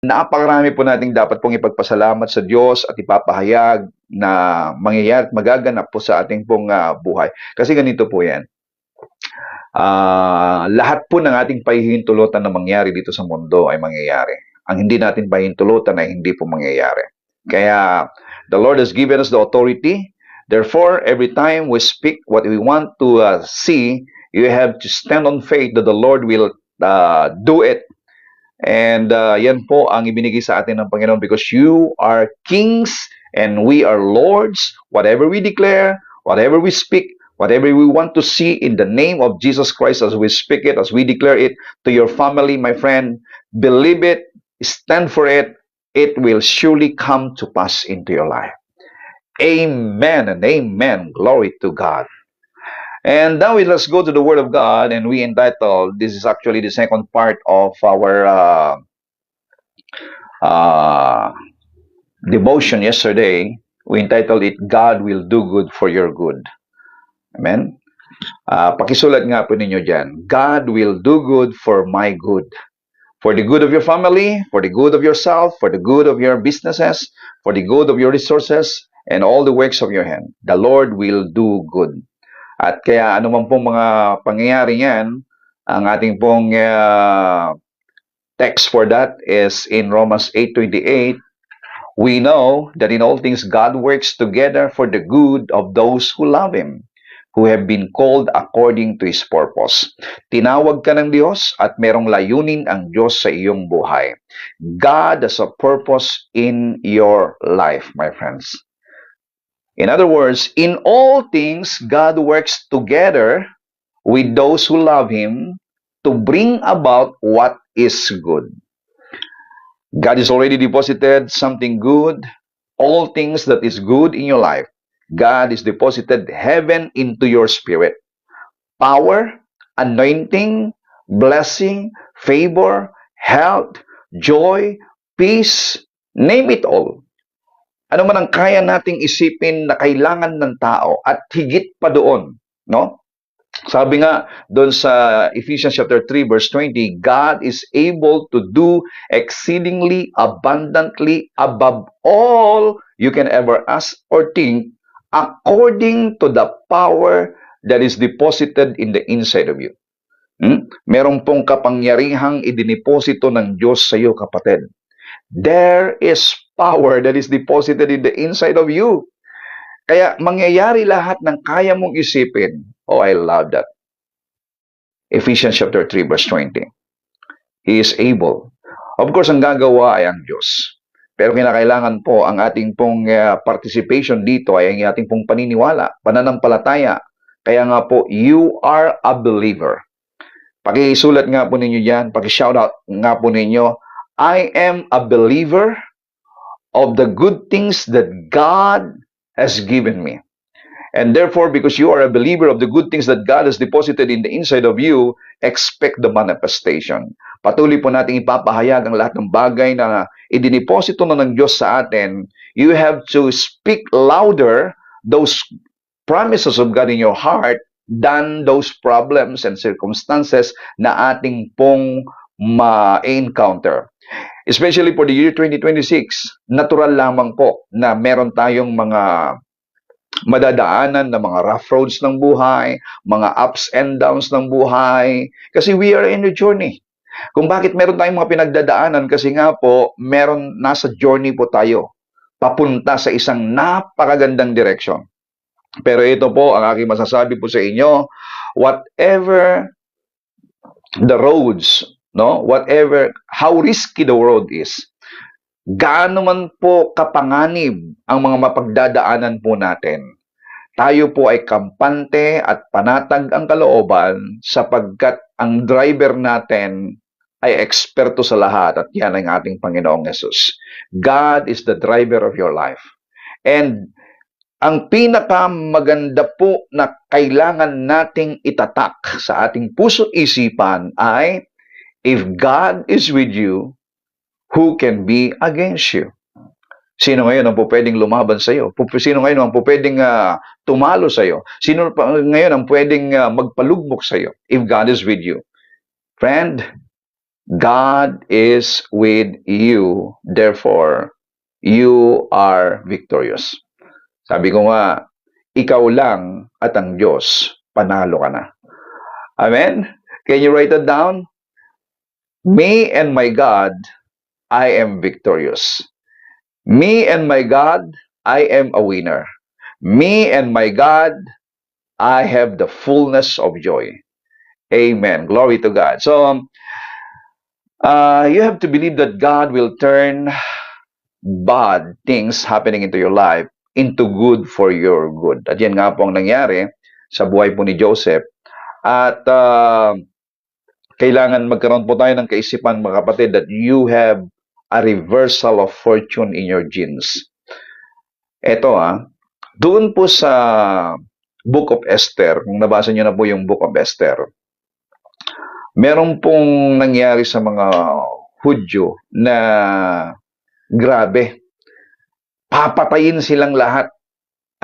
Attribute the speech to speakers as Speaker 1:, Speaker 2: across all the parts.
Speaker 1: Napakarami po nating dapat pong ipagpasalamat sa Diyos at ipapahayag na mangyayari at magaganap po sa ating pong buhay. Kasi ganito po yan. Lahat po ng ating pahihintulutan na mangyari dito sa mundo ay mangyayari. Ang hindi natin pahihintulutan ay hindi po mangyayari. Kaya the Lord has given us the authority. Therefore, every time we speak what we want to see, you have to stand on faith that the Lord will do it. And yan po ang ibinigay sa atin ng Panginoon, because you are kings and we are lords. Whatever we declare, whatever we speak, whatever we want to see in the name of Jesus Christ, as we speak it, as we declare it to your family, my friend, believe it, stand for it, it will surely come to pass into your life. Amen and amen. Glory to God. And now let's go to the Word of God, and we entitled, this is actually the second part of our devotion yesterday. We entitled it, God Will Do Good for Your Good. Amen? Pakisulat nga po ninyo dyan, God will do good for my good. For the good of your family, for the good of yourself, for the good of your businesses, for the good of your resources, and all the works of your hand. The Lord will do good. At kaya anuman pong mga pangyayari yan, ang ating pong text for that is in Romans 8:28. We know that in all things God works together for the good of those who love Him, who have been called according to His purpose. Tinawag ka ng Diyos at merong layunin ang Diyos sa iyong buhay. God has a purpose in your life, my friends. In other words, in all things, God works together with those who love Him to bring about what is good. God has already deposited something good, all things that is good in your life. God has deposited heaven into your spirit. Power, anointing, blessing, favor, health, joy, peace, name it all. Ano man ang kaya nating isipin na kailangan ng tao at higit pa doon, no? Sabi nga doon sa Ephesians chapter 3 verse 20, God is able to do exceedingly abundantly above all you can ever ask or think, according to the power that is deposited in the inside of you. Meron pong kapangyarihang idiniposito ng Diyos sa iyo, kapatid. There is power that is deposited in the inside of you. Kaya mangyayari lahat ng kaya mong isipin. Oh, I love that. Ephesians chapter 3 verse 20. He is able. Of course, ang gagawa ay ang Diyos. Pero kinakailangan po ang ating pong participation dito ay ang ating pong paniniwala, pananampalataya. Kaya nga po, you are a believer. Pakisulat nga po ninyo yan, pakishout out nga po ninyo, I am a believer of the good things that God has given me. And therefore, because you are a believer of the good things that God has deposited in the inside of you, expect the manifestation. Patuloy po natin ipapahayag ang lahat ng bagay na idiniposito na ng Diyos sa atin. You have to speak louder those promises of God in your heart than those problems and circumstances na ating pong ma-encounter. Especially for the year 2026, natural lamang po na meron tayong mga madadaanan na mga rough roads ng buhay, mga ups and downs ng buhay, kasi we are in a journey. Kung bakit meron tayong mga pinagdadaanan, kasi nga po, nasa journey po tayo, papunta sa isang napakagandang direksyon. Pero ito po, ang aking masasabi po sa inyo, whatever the roads, no? Whatever, how risky the road is, gaano man po kapanganib ang mga mapagdadaanan po natin, tayo po ay kampante at panatag ang kalooban sapagkat ang driver natin ay eksperto sa lahat at yan ang ating Panginoong Yesus. God is the driver of your life. And ang pinakamaganda po na kailangan nating itatak sa ating puso't isipan ay, if God is with you, who can be against you? Sino ngayon ang pwedeng lumaban sa iyo? Sino ngayon ang pwedeng tumalo sa iyo? Sino ngayon ang pwedeng magpalugmok sa iyo if God is with you? Friend, God is with you, therefore, you are victorious. Sabi ko nga, ikaw lang at ang Diyos, panalo ka na. Amen? Can you write it down? Me and my God, I am victorious. Me and my God, I am a winner. Me and my God, I have the fullness of joy. Amen. Glory to God. So, you have to believe that God will turn bad things happening into your life into good for your good. At yan nga po ang nangyari sa buhay po ni Joseph. At kailangan magkaroon po tayo ng kaisipan, mga kapatid, that you have a reversal of fortune in your genes. Ito doon po sa Book of Esther, kung nabasa niyo na po yung Book of Esther, meron pong nangyari sa mga Hudyo na grabe. Papatayin silang lahat.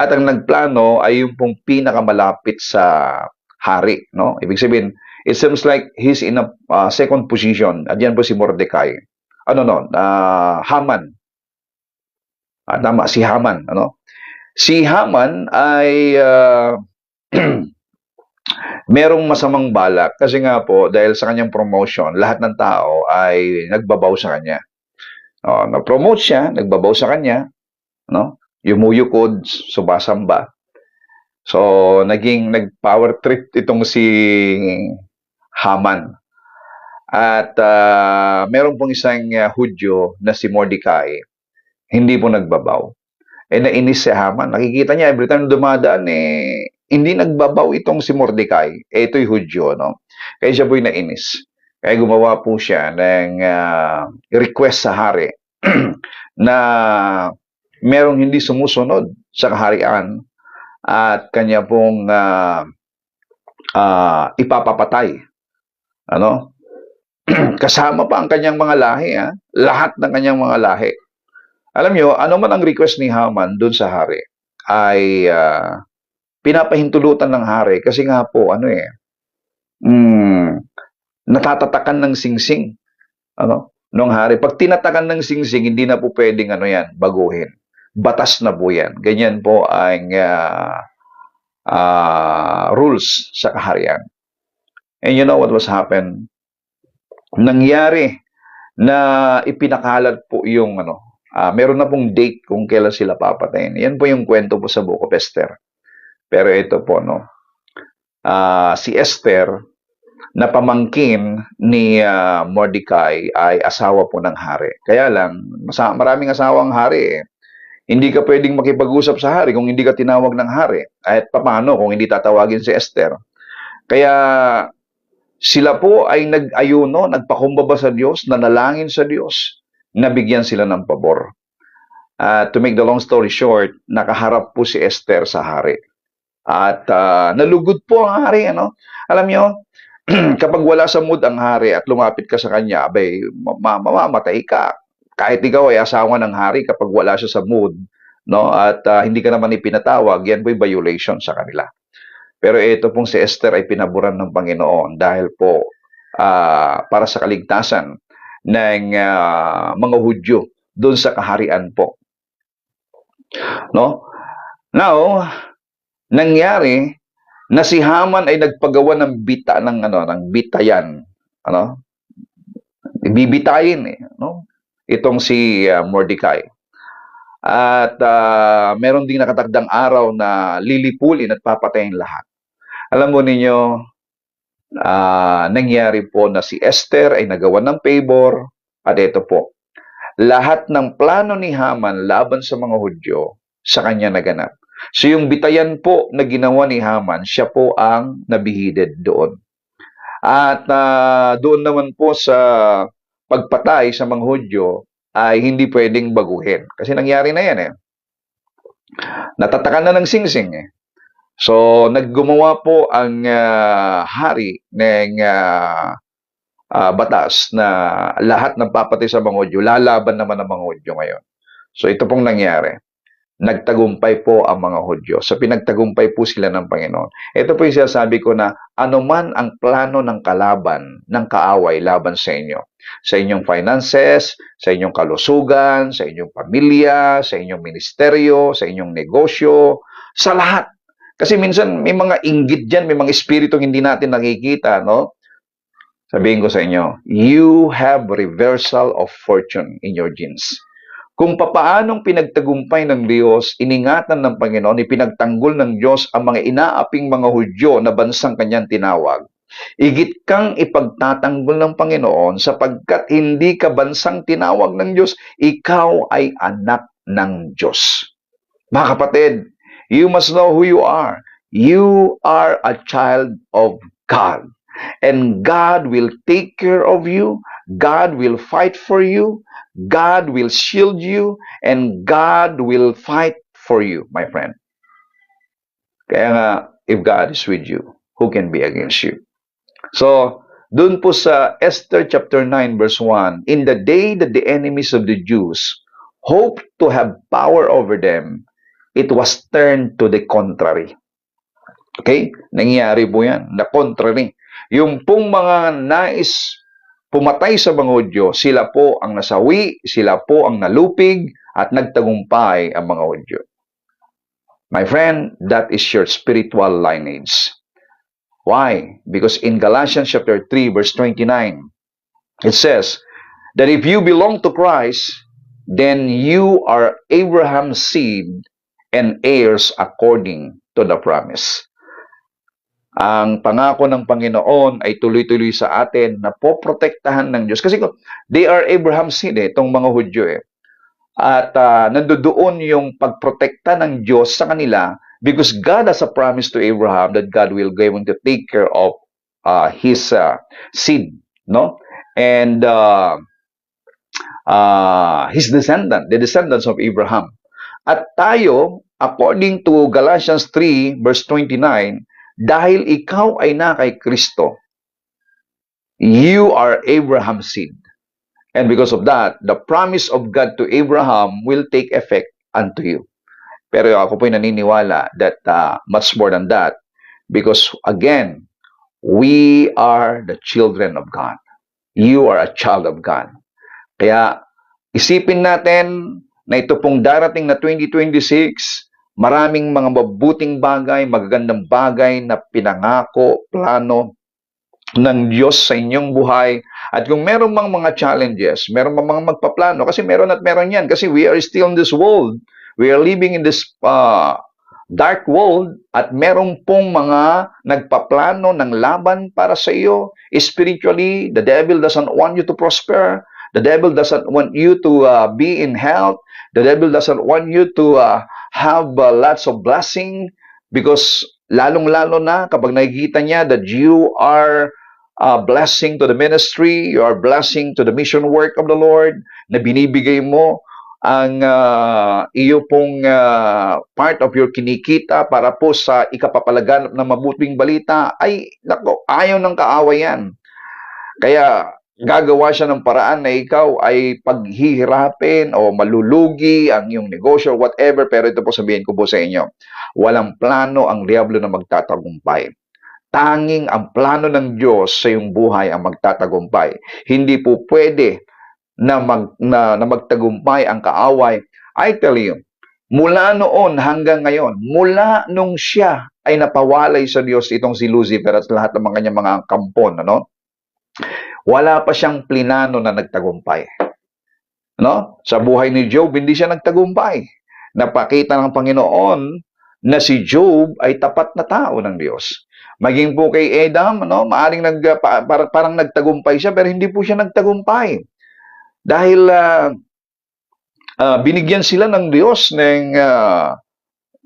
Speaker 1: At ang nagplano ay yung pong pinakamalapit sa hari, no? Ibig sabihin, it seems like he's in a second position. At yan po si Mordecai. Haman. Tama, si Haman, ano? Si Haman ay merong masamang balak kasi nga po dahil sa kanyang promotion, lahat ng tao ay nagbabaw sa kanya. Na-promote siya, nagbabaw sa kanya, no? Yumuyukod, sumasamba. So, nag-power trip itong si Haman. At meron pong isang Hudyo na si Mordecai, hindi po nagbabaw. Nainis si Haman. Nakikita niya, every time dumadaan, hindi nagbabaw itong si Mordecai. Ito'y Hudyo, no? Kaya siya po'y nainis. Kaya gumawa po siya ng request sa hari na merong hindi sumusunod sa kaharian at kanya pong ipapapatay. Ano? Kasama pa ang kanyang mga lahi, lahat ng kanyang mga lahi. Alam nyo, ano man ang request ni Haman dun sa hari, ay pinapahintulutan ng hari kasi nga po, natatatakan ng singsing. Nung hari. Pag tinatakan ng singsing, hindi na po pwedeng baguhin. Batas na po yan. Ganyan po ang rules sa kaharian. And you know what was happened? Nangyari na ipinakalat po yung meron na pong date kung kailan sila papatayin. Yan po yung kwento po sa Book of Esther. Pero ito po, si Esther, na pamangkin ni Mordecai ay asawa po ng hari. Kaya lang, maraming asawang hari. Hindi ka pwedeng makipag-usap sa hari kung hindi ka tinawag ng hari. At paano kung hindi tatawagin si Esther? Kaya sila po ay nag-ayuno, nagpakumbaba sa Diyos, nanalangin sa Diyos, nabigyan sila ng pabor. To make the long story short, nakaharap po si Esther sa hari. At nalugod po ang hari. Alam nyo, kapag wala sa mood ang hari at lumapit ka sa kanya, abay, mamamatay ka. Kahit ikaw ay asawa ng hari, kapag wala siya sa mood, at hindi ka naman ipinatawag, yan po'y violation sa kanila. Pero ito pong si Esther ay pinaboran ng Panginoon dahil po para sa kaligtasan ng mga Hudyo doon sa kaharian po. Now, nangyari na si Haman ay nagpagawa ng bitayan. Bibitayin itong si Mordecai. At meron ding nakatakdang araw na lilipulin at papatayin lahat. Alam mo ninyo, nangyari po na si Esther ay nagawa ng favor. At ito po, lahat ng plano ni Haman laban sa mga Hudyo sa kanya naganap. So yung bitayan po na ginawa ni Haman, siya po ang nabihided doon. At doon naman po sa pagpatay sa mga Hudyo ay hindi pwedeng baguhin. Kasi nangyari na yan Natatakan na ng singsing So naggumawa po ang hari ng batas na lahat ng papatay sa mga Hudyo, lalaban naman ang mga Hudyo ngayon. So ito pong nangyari. nagtagumpay po ang mga Hudyo. So pinagtagumpay po sila ng Panginoon. Ito po yung sinasabi ko na anuman ang plano ng kalaban, ng kaaway laban sa inyo. Sa inyong finances, sa inyong kalusugan, sa inyong pamilya, sa inyong ministeryo, sa inyong negosyo, sa lahat. Kasi minsan may mga inggit dyan, may mga espiritu hindi natin nakikita, no? Sabihin ko sa inyo, you have reversal of fortune in your genes. Kung papaanong pinagtagumpay ng Diyos, iningatan ng Panginoon, ipinagtanggol ng Diyos ang mga inaaping mga Hudyo na bansang kanyang tinawag. Igit kang ipagtatanggol ng Panginoon sapagkat hindi ka bansang tinawag ng Diyos, ikaw ay anak ng Diyos. Mga kapatid, you must know who you are. You are a child of God. And God will take care of you. God will fight for you. God will shield you. And God will fight for you, my friend. Kaya nga, if God is with you, who can be against you? So, dun po sa Esther chapter 9 verse 1, in the day that the enemies of the Jews hoped to have power over them, it was turned to the contrary. Okay? Nangyayari po yan, the contrary. Yung pong mga nais pumatay sa mga Hudyo, sila po ang nasawi, sila po ang nalupig, at nagtagumpay ang mga Hudyo. My friend, that is your spiritual lineage. Why? Because in Galatians chapter 3 verse 29, it says that if you belong to Christ, then you are Abraham's seed and heirs according to the promise. Ang pangako ng Panginoon ay tuloy-tuloy sa atin na poprotektahan ng Diyos. Kasi they are Abraham's seed, itong mga Hudyo. At nandoon yung pagprotekta ng Diyos sa kanila because God has a promise to Abraham that God will going to take care of his seed, no? And his descendant, the descendants of Abraham. At tayo, according to Galatians 3 verse 29, dahil ikaw ay na kay Kristo, you are Abraham's seed. And because of that, the promise of God to Abraham will take effect unto you. Pero ako po'y naniniwala that much more than that, because again, we are the children of God. You are a child of God. Kaya isipin natin na ito pong darating na 2026, maraming mga mabuting bagay, magagandang bagay na pinangako, plano ng Diyos sa inyong buhay. At kung meron mang mga challenges, meron mang mga magpaplano, kasi meron at meron yan, kasi we are still in this world. We are living in this dark world, at meron pong mga nagpaplano ng laban para sa iyo. Spiritually, the devil doesn't want you to prosper. The devil doesn't want you to be in health. The devil doesn't want you to have lots of blessing, because lalong-lalo na kapag nakikita niya that you are blessing to the ministry, you are blessing to the mission work of the Lord, na binibigay mo ang iyo pong part of your kinikita para po sa ikapapalaganap ng mabuting balita, ay nako, ayaw ng kaaway yan. Kaya gagawa siya ng paraan na ikaw ay paghihirapin o malulugi ang iyong negosyo or whatever. Pero ito po sabihin ko po sa inyo, walang plano ang diablo na magtatagumpay. Tanging ang plano ng Diyos sa iyong buhay ang magtatagumpay. Hindi po pwede na magtagumpay ang kaaway. I tell you, mula noon hanggang ngayon, mula nung siya ay napawalay sa Diyos, itong si Lucifer at lahat ng mga kanyang mga kampon, ano? Wala pa siyang plinano na nagtagumpay. No? Sa buhay ni Job, hindi siya nagtagumpay. Napakita ng Panginoon na si Job ay tapat na tao ng Diyos. Maging po kay Adam, no? Maaring parang nagtagumpay siya, pero hindi po siya nagtagumpay. Dahil binigyan sila ng Diyos ng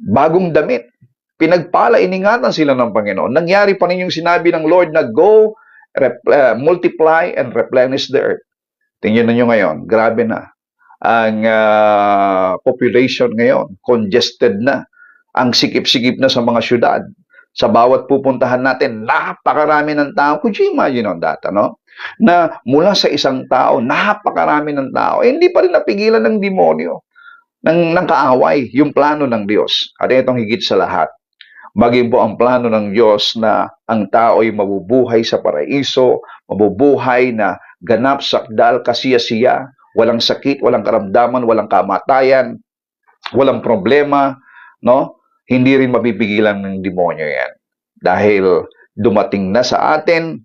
Speaker 1: bagong damit. Pinagpala, iningatan sila ng Panginoon. Nangyari pa rin yung sinabi ng Lord na go, multiply and replenish the earth. Tingnan nyo ngayon, grabe na. Ang population ngayon, congested na. Ang sikip-sikip na sa mga syudad. Sa bawat pupuntahan natin, napakarami ng tao. Could you imagine on that, ano? Na mula sa isang tao, napakarami ng tao. Eh, hindi pa rin napigilan ng demonyo. ng kaaway, yung plano ng Diyos. At itong higit sa lahat, maging po ang plano ng Diyos na ang tao ay mabubuhay sa paraiso, mabubuhay na ganap, sakdal, kasiya-siya, walang sakit, walang karamdaman, walang kamatayan, walang problema, no? Hindi rin mapipigilan ng demonyo yan. Dahil dumating na sa atin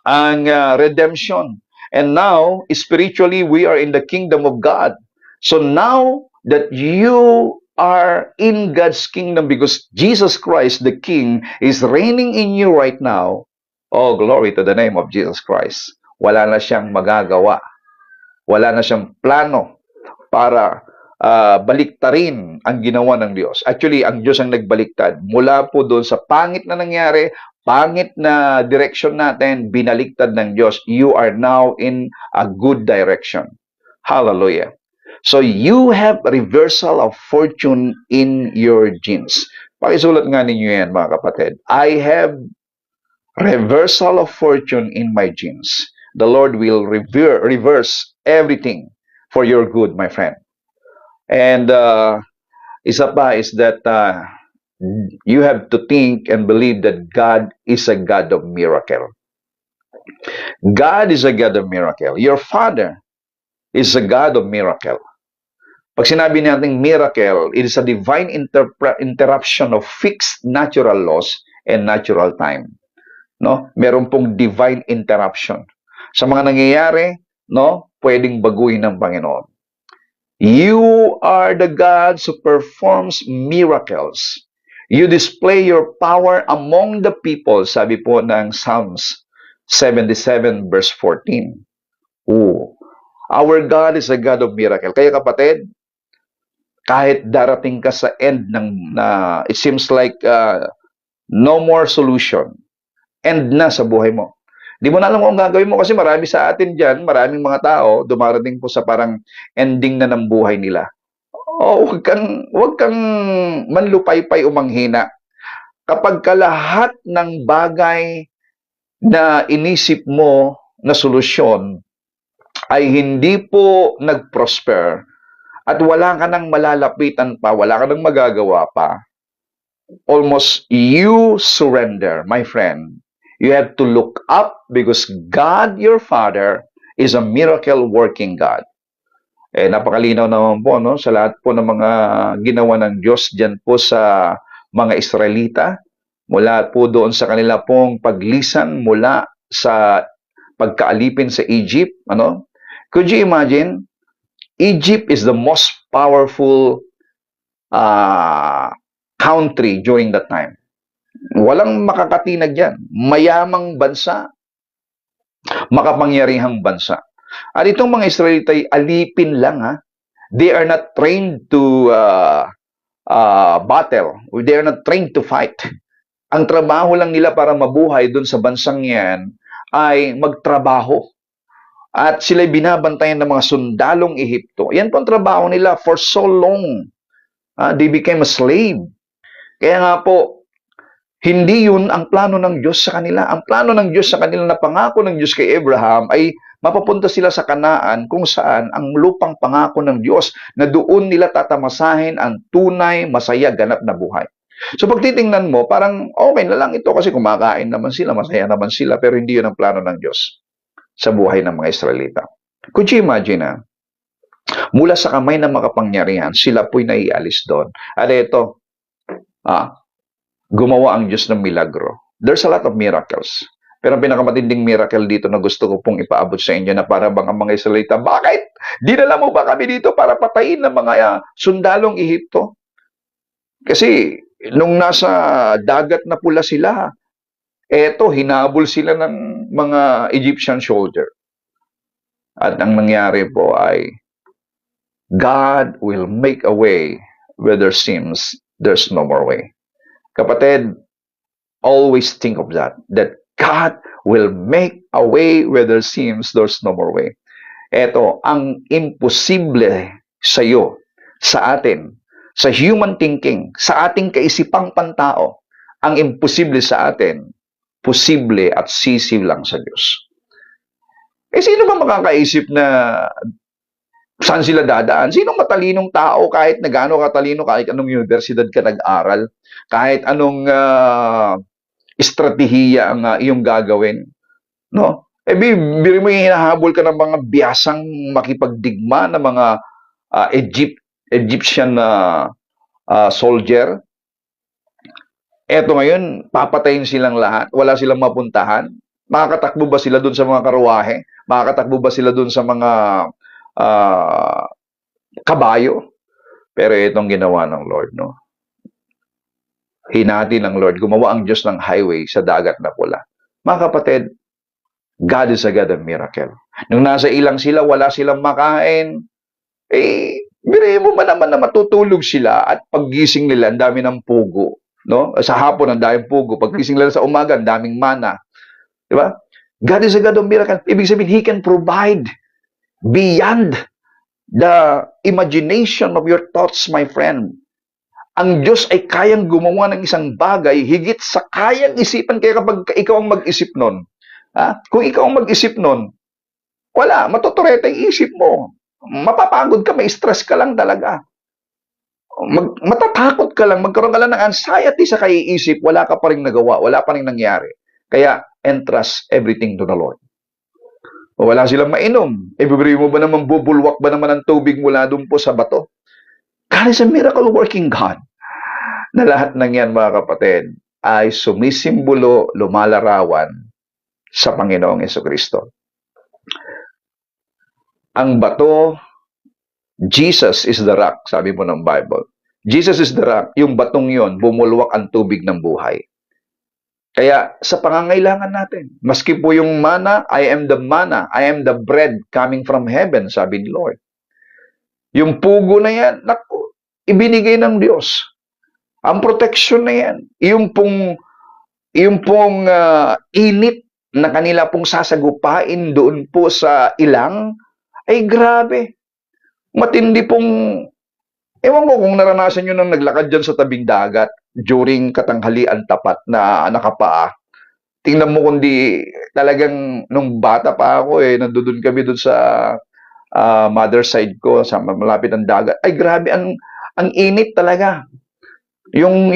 Speaker 1: ang redemption. And now, spiritually, we are in the kingdom of God. So now that you are in God's kingdom because Jesus Christ, the King, is reigning in you right now, oh, glory to the name of Jesus Christ. Wala na siyang magagawa. Wala na siyang plano para baliktarin ang ginawa ng Diyos. Actually, ang Diyos ang nagbaliktad. Mula po doon sa pangit na nangyari, pangit na direction natin, binaliktad ng Diyos. You are now in a good direction. Hallelujah. So you have reversal of fortune in your genes. Pakisulat nga ninyo yan, mga kapatid. I have reversal of fortune in my genes. The Lord will reverse everything for your good, my friend. And isa pa is that you have to think and believe that God is a God of miracle. God is a God of miracle. Your Father is a God of miracle. Pag sinabi natin miracle, it is a divine interruption of fixed natural laws and natural time. No? Meron pong divine interruption. Sa mga nangyayari, no, pwedeng baguhin ng Panginoon. You are the God who performs miracles. You display your power among the people, sabi po ng Psalms 77 verse 14. Oh, our God is a God of miracle. Kaya kapatid, kahit darating ka sa end ng it seems like no more solution, end na sa buhay mo. Di mo na alam kung gagawin mo kasi marami sa atin dyan, maraming mga tao dumarating po sa parang ending na ng buhay nila. Oh, wag kang manlupaypay o manghina. Kapag ka lahat ng bagay na inisip mo na solusyon ay hindi po nag-prosper at wala ka nang malalapitan pa, wala ka nang magagawa pa, almost you surrender, my friend. You have to look up because God, your Father, is a miracle-working God. Napakalinaw naman po, no, sa lahat po ng mga ginawa ng Diyos dyan po sa mga Israelita, mula po doon sa kanila pong paglisan mula sa pagkaalipin sa Egypt, ano? Could you imagine? Egypt is the most powerful country during that time. Walang makakatinag yan. Mayamang bansa, makapangyarihang bansa. At itong mga Israelita ay alipin lang, ha? They are not trained to battle. They are not trained to fight. Ang trabaho lang nila para mabuhay dun sa bansang yan ay magtrabaho. At sila'y binabantayan ng mga sundalong Ehipto. Yan po ang trabaho nila for so long. They became a slave. Kaya nga po, hindi yun ang plano ng Diyos sa kanila. Ang plano ng Diyos sa kanila na pangako ng Diyos kay Abraham ay mapapunta sila sa Kanaan kung saan ang lupang pangako ng Diyos na doon nila tatamasahin ang tunay, masaya, ganap na buhay. So pag titingnan mo, parang okay na lang ito kasi kumakain naman sila, masaya naman sila, pero hindi yun ang plano ng Diyos sa buhay ng mga Israelita. Could you imagine, mula sa kamay ng makapangyarihan, sila po'y naialis doon. At ito, gumawa ang Diyos ng milagro. There's a lot of miracles. Pero ang pinakamatinding miracle dito na gusto ko pong ipaabot sa inyo na para bang ang mga Israelita, bakit? Dinala mo ba kami dito para patayin ng mga sundalong Ehipto? Kasi nung nasa dagat na pula sila, eto, hinabol sila ng mga Egyptian soldier. At ang nangyari po ay, God will make a way where there seems there's no more way. Kapatid, always think of that God will make a way where there seems there's no more way. Eto, ang imposible sa iyo, sa atin, sa human thinking, sa ating kaisipang pantao, ang imposible sa atin, posible at sisiw lang sa Diyos. Sino ba makakaisip na Saan sila dadaan? Sinong matalinong tao kahit na gaano katalino, kahit anong universidad ka nag-aral, kahit anong estratehiya ang iyong gagawin, no? Biro mo yung hinahabol ka ng mga biyasang makipagdigma ng mga Egyptian soldier. Eto ngayon, papatayin silang lahat, wala silang mapuntahan. Makakatakbo ba sila doon sa mga karuwahe? Makakatakbo ba sila doon sa mga ah, kabayo? Pero itong ginawa ng Lord, no? Hinati ng Lord, gumawa ang Diyos ng highway sa dagat na pula. Mga kapatid, God is a God of miracle. Nung nasa ilang sila, wala silang makain, birahin mo ba naman na matutulog sila at paggising nila, ang dami ng pugo. No? Sa hapon, ang daming pugo. Paggising nila sa umaga, ang daming mana. Di ba? God is a God of miracle. Ibig sabihin, He can provide beyond the imagination of your thoughts, my friend. Ang Diyos ay kayang gumawa ng isang bagay higit sa kayang isipan. Kaya kapag ikaw ang mag-isip nun, kung ikaw ang mag-isip nun, wala, matutureta yung isip mo. Mapapagod ka, may stress ka lang talaga. Matatakot ka lang, magkaroon ka lang ng anxiety sa kaiisip, wala ka pa rin nagawa, wala pa rin nangyari. Kaya, entrust everything to the Lord. Wala silang mainom. Bibili mo ba naman, bubulwak ba naman ang tubig mula doon po sa bato? God is a miracle working God. Na lahat ng yan, mga kapatid, ay sumisimbolo, lumalarawan sa Panginoong Jesucristo. Ang bato, Jesus is the rock, sabi mo ng Bible. Jesus is the rock. Yung batong yon, bumulwak ang tubig ng buhay. Kaya sa pangangailangan natin, maski po yung mana, I am the manna, I am the bread coming from heaven, sabi ni Lord. Yung pugo na yan, naku, ibinigay ng Diyos. Ang protection na yan, yung pong init na kanila pong sasagupain doon po sa ilang, ay grabe. Matindi pong, ewan ko kung naranasan nyo nang naglakad dyan sa tabing dagat during katanghalian tapat na nakapaa. Tingnan mo kundi talagang nung bata pa ako nandoon kami doon sa mother side ko sa malapit ng dagat. Ay grabe ang init talaga. Yung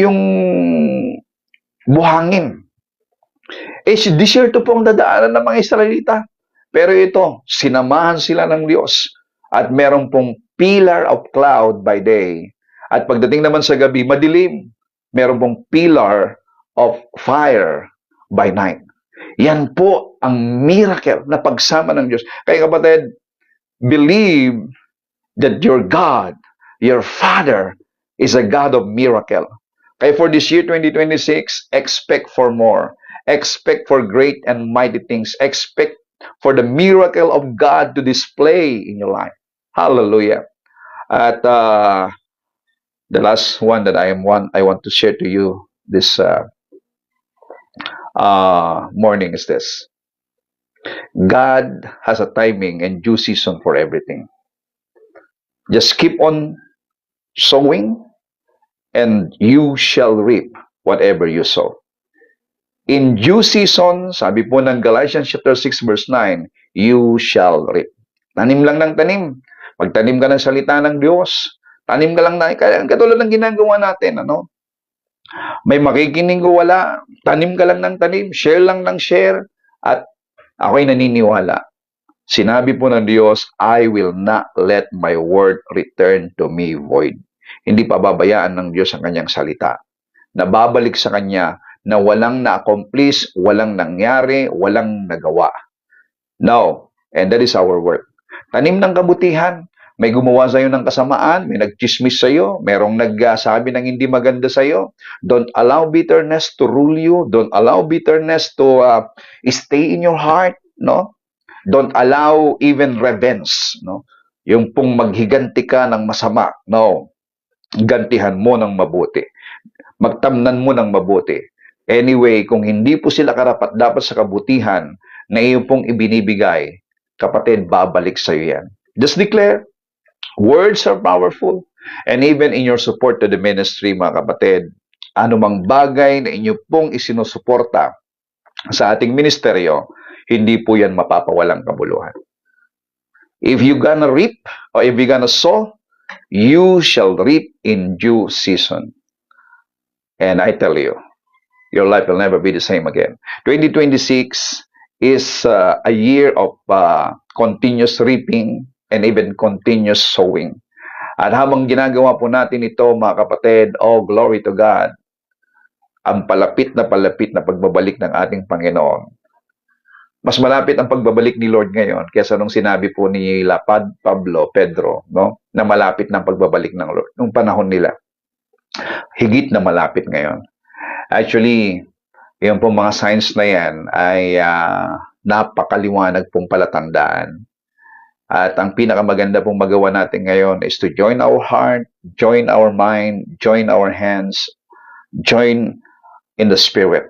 Speaker 1: buhangin. Disyerto po ang dadaanan ng mga Israelita. Pero ito, sinamahan sila ng Diyos at meron pong pillar of cloud by day. At pagdating naman sa gabi, madilim. Meron pong pillar of fire by night. Yan po ang miracle na pagsama ng Diyos. Kaya kapatid, believe that your God, your Father, is a God of miracle. Kaya for this year 2026, expect for more. Expect for great and mighty things. Expect for the miracle of God to display in your life. Hallelujah. At the last one that I want to share to you this morning is this. God has a timing and due season for everything. Just keep on sowing and you shall reap whatever you sow. In due season, sabi po ng Galatians chapter 6 verse 9, you shall reap. Tanim lang ng tanim. Magtanim ka ng salita ng Diyos. Tanim ka lang na, katulad ng ginagawa natin, ano? May makikinig o wala, tanim ka lang ng tanim, share lang ng share, at ako'y naniniwala. Sinabi po ng Diyos, I will not let my word return to me void. Hindi pababayaan ng Diyos ang kanyang salita. Nababalik sa kanya na walang na-accomplish, walang nangyari, walang nagawa. No, and that is our work. Tanim ng kabutihan. May gumawa sa'yo ng kasamaan, may nagchismis sa'yo, merong nagsabi ng hindi maganda sa'yo. Don't allow bitterness to rule you. Don't allow bitterness to stay in your heart. No? Don't allow even revenge. No? Yung pong maghiganti ka ng masama. No. Gantihan mo ng mabuti. Magtamnan mo ng mabuti. Anyway, kung hindi po sila karapat-dapat sa kabutihan na iyong pong ibinibigay, kapatid, babalik sa iyo yan. Just declare, words are powerful. And even in your support to the ministry, mga kapatid, anumang bagay na inyo pong isinusuporta sa ating ministeryo, hindi po yan mapapawalang kabuluhan. If you're gonna reap, or if you're gonna sow, you shall reap in due season. And I tell you, your life will never be the same again. 2026 is a year of continuous reaping and even continuous sowing. At habang ginagawa po natin ito, mga kapatid, oh glory to God, ang palapit na pagbabalik ng ating Panginoon. Mas malapit ang pagbabalik ni Lord ngayon kaysa nung sinabi po ni Pedro, no, na malapit na ang pagbabalik ng Lord. Nung panahon nila, higit na malapit ngayon. Actually, yung pong mga signs na yan ay napakaliwanag pong palatandaan. At ang pinakamaganda pong magawa natin ngayon is to join our heart, join our mind, join our hands, join in the Spirit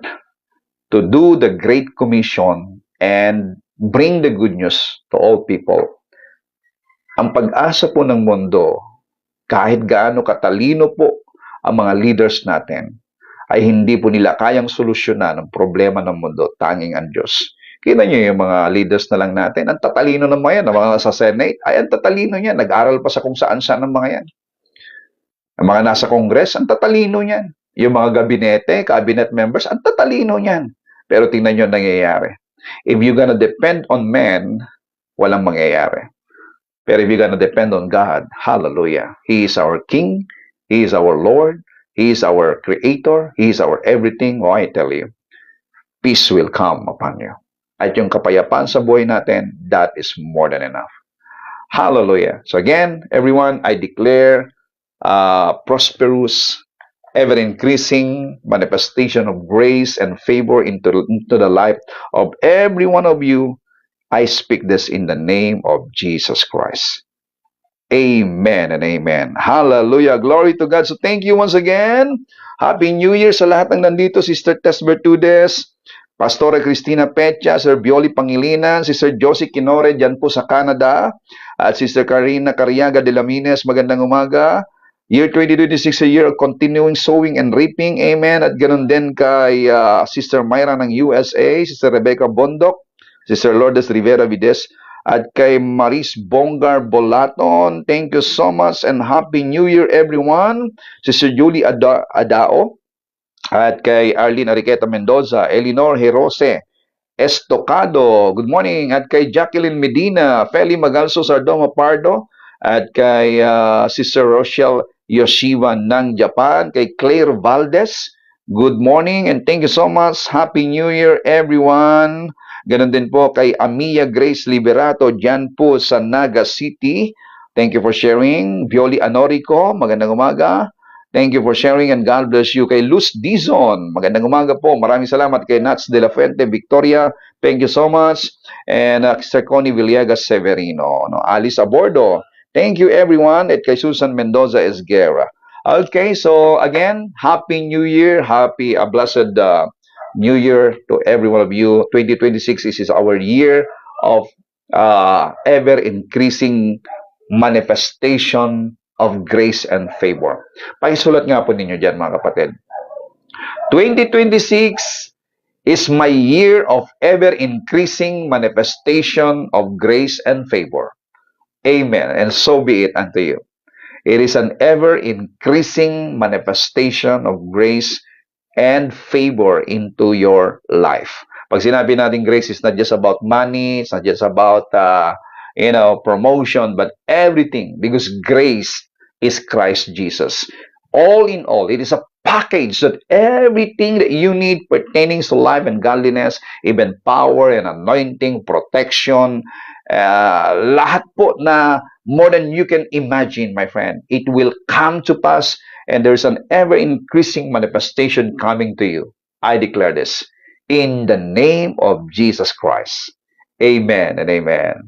Speaker 1: to do the Great Commission and bring the good news to all people. Ang pag-asa po ng mundo, kahit gaano katalino po ang mga leaders natin, ay hindi po nila kayang solusyonan ang problema ng mundo, tanging ang Diyos. Kita nyo yung mga leaders na lang natin, ang tatalino ng mga yan, ang mga sa Senate, ay ang tatalino niyan, nag-aral pa sa kung saan-saan ng mga yan. Ang mga nasa Congress, ang tatalino niyan. Yung mga gabinete, cabinet members, ang tatalino niyan. Pero tingnan nyo nangyayari. If you're gonna depend on men, walang mangyayari. Pero if you're gonna depend on God, hallelujah. He is our King, He is our Lord, He is our Creator, He is our everything. Oh, I tell you, peace will come upon you. At yung kapayapaan sa buhay natin, that is more than enough. Hallelujah. So again, everyone, I declare prosperous, ever-increasing manifestation of grace and favor into the life of every one of you. I speak this in the name of Jesus Christ. Amen and amen. Hallelujah. Glory to God. So thank you once again. Happy New Year sa lahat ng nandito. Sister Tess Bertudes, Pastora Cristina Pecha, Sir Bioli Pangilinan, Sister Josie Quinore dyan po sa Canada, at Sister Karina Cariaga de Lamines, magandang umaga. Year 2026 a year of continuing sowing and reaping. Amen. At ganun din kay Sister Myra ng USA, Sister Rebecca Bondok, Sister Lourdes Rivera Vides, at kay Maris Bongar Bolaton. Thank you so much and Happy New Year everyone. Sister Julie Adao, at kay Arlene Ariqueta Mendoza, Elinor Herose Estocado, good morning. At kay Jacqueline Medina, Feli Magalso Sardoma Pardo, at kay Sister Rochelle Yoshiva ng Japan, kay Claire Valdez, good morning and thank you so much. Happy New Year everyone. Ganon din po kay Amia Grace Liberato dyan po sa Naga City. Thank you for sharing. Violi Anorico, magandang umaga. Thank you for sharing and God bless you. Kay Luz Dizon, magandang umaga po. Maraming salamat kay Nats de la Fuente, Victoria. Thank you so much. And Sir Connie Villegas Severino. No? Alice Abordo. Thank you everyone. At kay Susan Mendoza Esguerra. Okay, so again, Happy New Year. Happy, blessed New Year to every one of you. 2026 is our year of ever-increasing manifestation of grace and favor. Pakisulat nga po ninyo dyan mga kapatid. 2026 is my year of ever-increasing manifestation of grace and favor. Amen. And so be it unto you. It is an ever-increasing manifestation of grace and favor into your life. Pag sinabi natin grace, is not just about money, it's not just about promotion, but everything, because grace is Christ Jesus. All in all, it is a package that everything that you need pertaining to life and godliness, even power and anointing, protection, lahat po na more than you can imagine, my friend, it will come to pass, and there's an ever-increasing manifestation coming to you. I declare this in the name of Jesus Christ. Amen and amen.